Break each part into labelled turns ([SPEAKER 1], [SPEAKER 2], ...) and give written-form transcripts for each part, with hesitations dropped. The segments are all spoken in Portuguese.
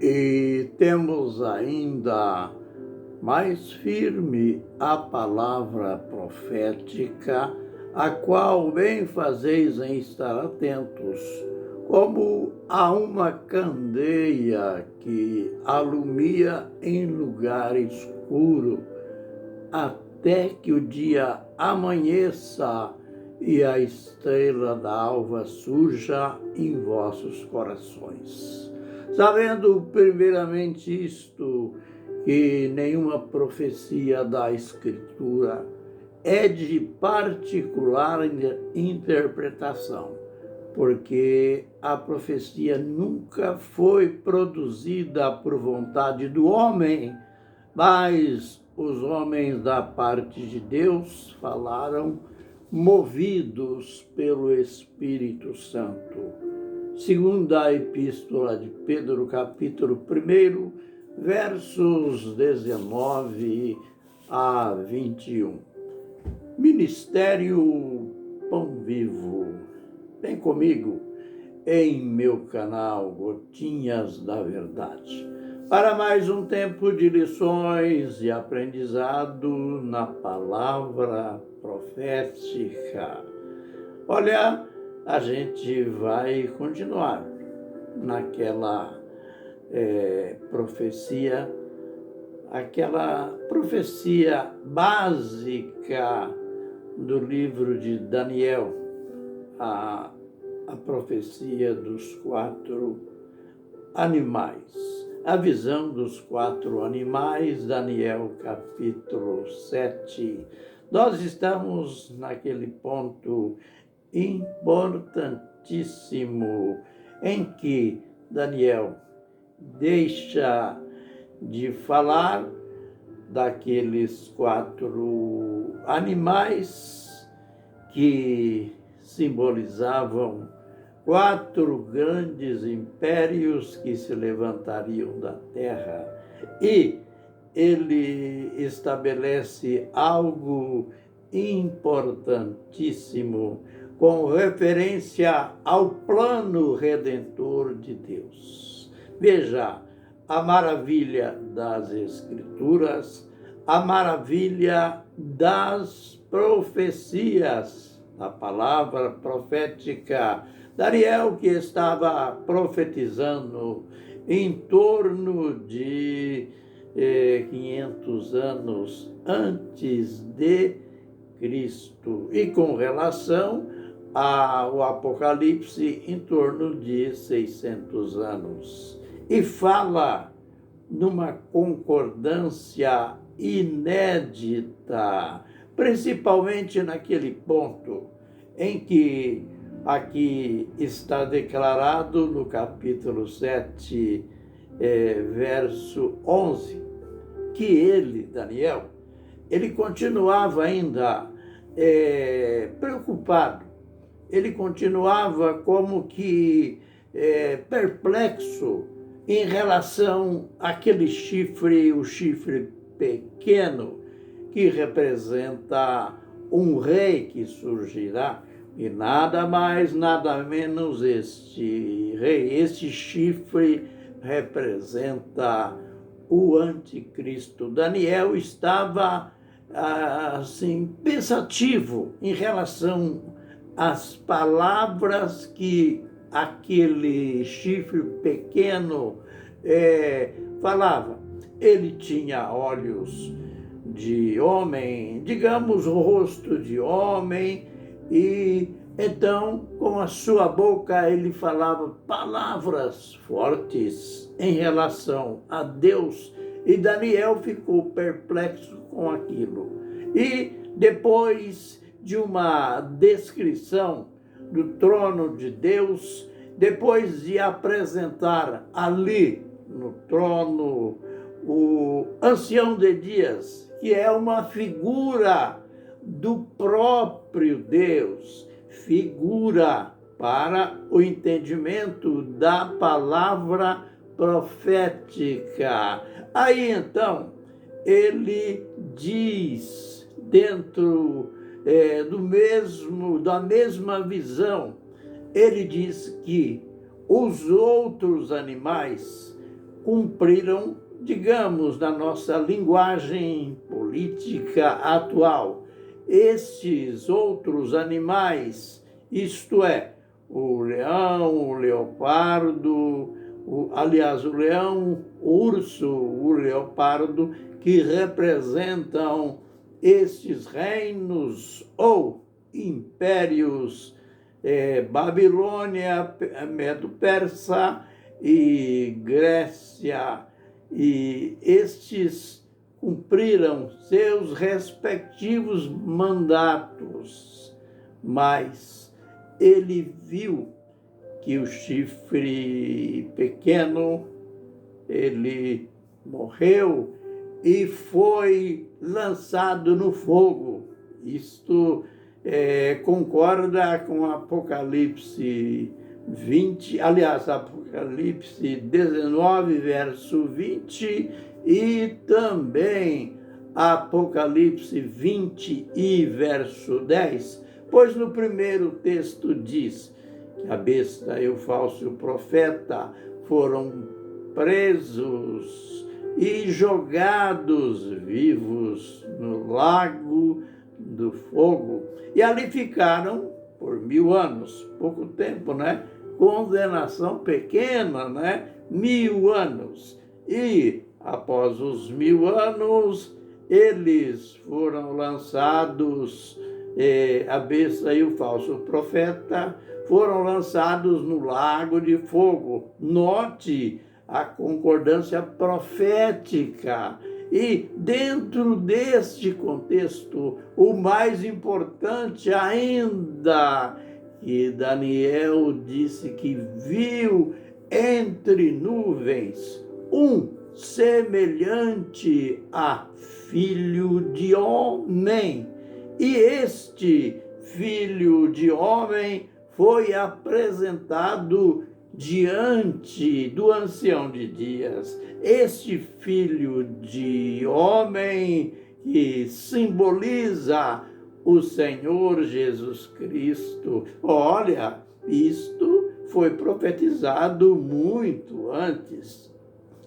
[SPEAKER 1] E temos ainda mais firme a palavra profética, a qual bem fazeis em estar atentos, como a uma candeia que alumia em lugar escuro, até que o dia amanheça e a estrela da alva surja em vossos corações. Sabendo primeiramente isto, que nenhuma profecia da Escritura é de particular interpretação, porque a profecia nunca foi produzida por vontade do homem, mas os homens da parte de Deus falaram movidos pelo Espírito Santo. Segunda Epístola de Pedro, capítulo 1, versos 19 a 21. Ministério Pão Vivo. Vem comigo em meu canal Gotinhas da Verdade, para mais um tempo de lições e aprendizado na palavra profética. Olha, a gente vai continuar naquela aquela profecia básica do livro de Daniel, a profecia dos 4 animais, a visão dos 4 animais, Daniel capítulo 7. Nós estamos naquele ponto importantíssimo em que Daniel deixa de falar daqueles 4 animais que simbolizavam 4 grandes impérios que se levantariam da terra. E ele estabelece algo importantíssimo com referência ao plano redentor de Deus. Veja, a maravilha das Escrituras, a maravilha das profecias, a palavra profética. Daniel, que estava profetizando em torno de 500 anos antes de Cristo, e com relação ao Apocalipse em torno de 600 anos. E fala numa concordância inédita, principalmente naquele ponto em que aqui está declarado no capítulo 7, verso 11, que ele, Daniel, ele continuava ainda preocupado, ele continuava como que perplexo em relação àquele chifre, o chifre pequeno, que representa um rei que surgirá, e nada mais, nada menos este rei, este chifre representa o anticristo. Daniel estava assim pensativo em relação às palavras que aquele chifre pequeno falava. Ele tinha olhos de homem, digamos, o rosto de homem, e então com a sua boca ele falava palavras fortes em relação a Deus, e Daniel ficou perplexo com aquilo. E depois de uma descrição do trono de Deus, depois de apresentar ali no trono o ancião de dias, que é uma figura do próprio Deus, figura para o entendimento da palavra profética. Aí então ele diz, dentro da mesma visão, ele diz que os outros animais cumpriram, digamos, na nossa linguagem política atual, estes outros animais, isto é, o leão, o leopardo, aliás, o leão, o urso, o leopardo, que representam estes reinos ou impérios, Babilônia, Medo-Persa e Grécia, e estes cumpriram seus respectivos mandatos, mas ele viu que o chifre pequeno, ele morreu e foi lançado no fogo. Isto concorda com Apocalipse 20, aliás, Apocalipse 19, verso 20, e também Apocalipse 20 e verso 10, pois no primeiro texto diz que a besta e o falso profeta foram presos e jogados vivos no lago do fogo. E ali ficaram por 1000 anos, pouco tempo, né? Condenação pequena, né? 1000 anos. E após os 1000 anos, eles foram lançados, a besta e o falso profeta foram lançados no lago de fogo. Note a concordância profética. E dentro deste contexto, o mais importante ainda, que Daniel disse que viu entre nuvens um semelhante a filho de homem. E este filho de homem foi apresentado diante do ancião de dias. Este filho de homem que simboliza o Senhor Jesus Cristo. Olha, isto foi profetizado muito antes,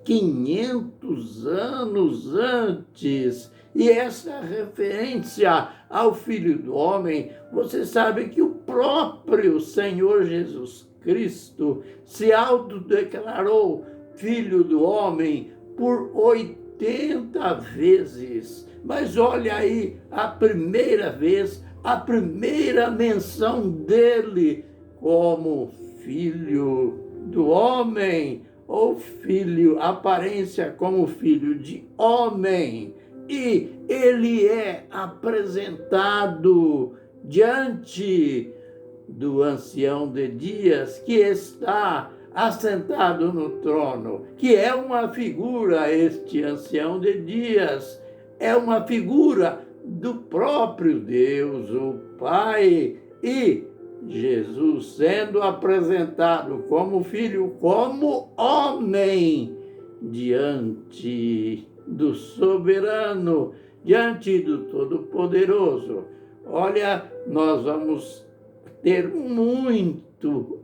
[SPEAKER 1] 500 anos antes. E essa referência ao Filho do Homem, você sabe que o próprio Senhor Jesus Cristo se autodeclarou Filho do Homem por 80 vezes. Mas olha aí, a primeira vez, a primeira menção dele como Filho do Homem, ou filho, aparência como filho de homem. E ele é apresentado diante do ancião de dias, que está assentado no trono, que é uma figura, este ancião de dias, é uma figura do próprio Deus, o Pai, e Jesus sendo apresentado como filho, como homem, diante do soberano, diante do Todo-Poderoso. Olha, nós vamos ter muito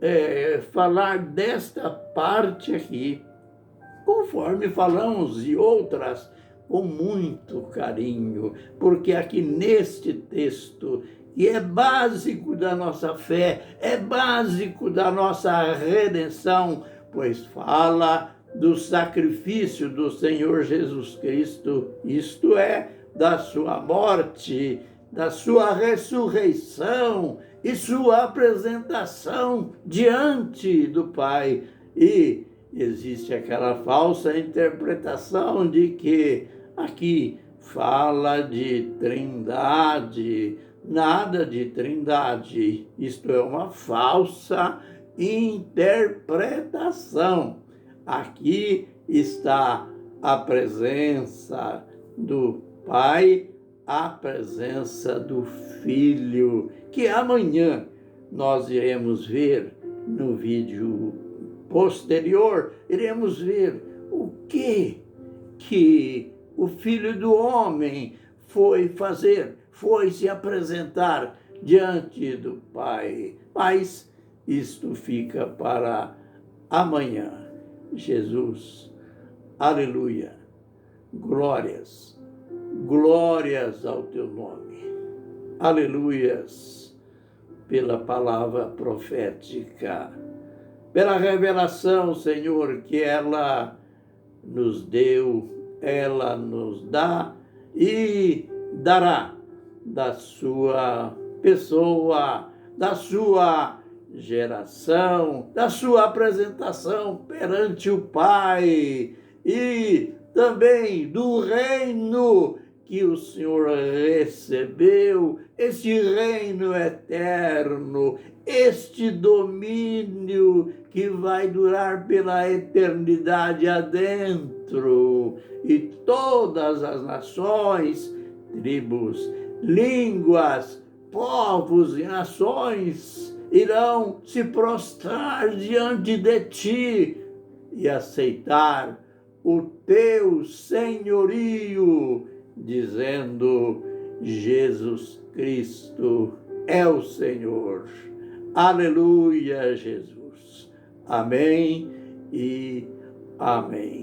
[SPEAKER 1] falar desta parte aqui, conforme falamos de outras, com muito carinho, porque aqui neste texto, que é básico da nossa fé, é básico da nossa redenção, pois fala do sacrifício do Senhor Jesus Cristo, isto é, da sua morte, da sua ressurreição e sua apresentação diante do Pai. E existe aquela falsa interpretação de que aqui fala de trindade. Nada de trindade. Isto é uma falsa interpretação. Aqui está a presença do Pai, a presença do Filho, que amanhã nós iremos ver no vídeo posterior, iremos ver o que o Filho do Homem foi fazer, foi se apresentar diante do Pai. Mas isto fica para amanhã. Jesus Aleluia. Glórias, glórias ao teu nome. Aleluias, pela palavra profética, pela revelação, Senhor, que ela nos deu, ela nos dá e dará da sua pessoa, da sua geração, da sua apresentação perante o Pai e também do reino que o Senhor recebeu, este reino eterno, este domínio que vai durar pela eternidade adentro, e todas as nações, tribos, línguas, povos e nações irão se prostrar diante de ti e aceitar o teu senhorio, dizendo: Jesus Cristo é o Senhor. Aleluia, Jesus. Amém e amém.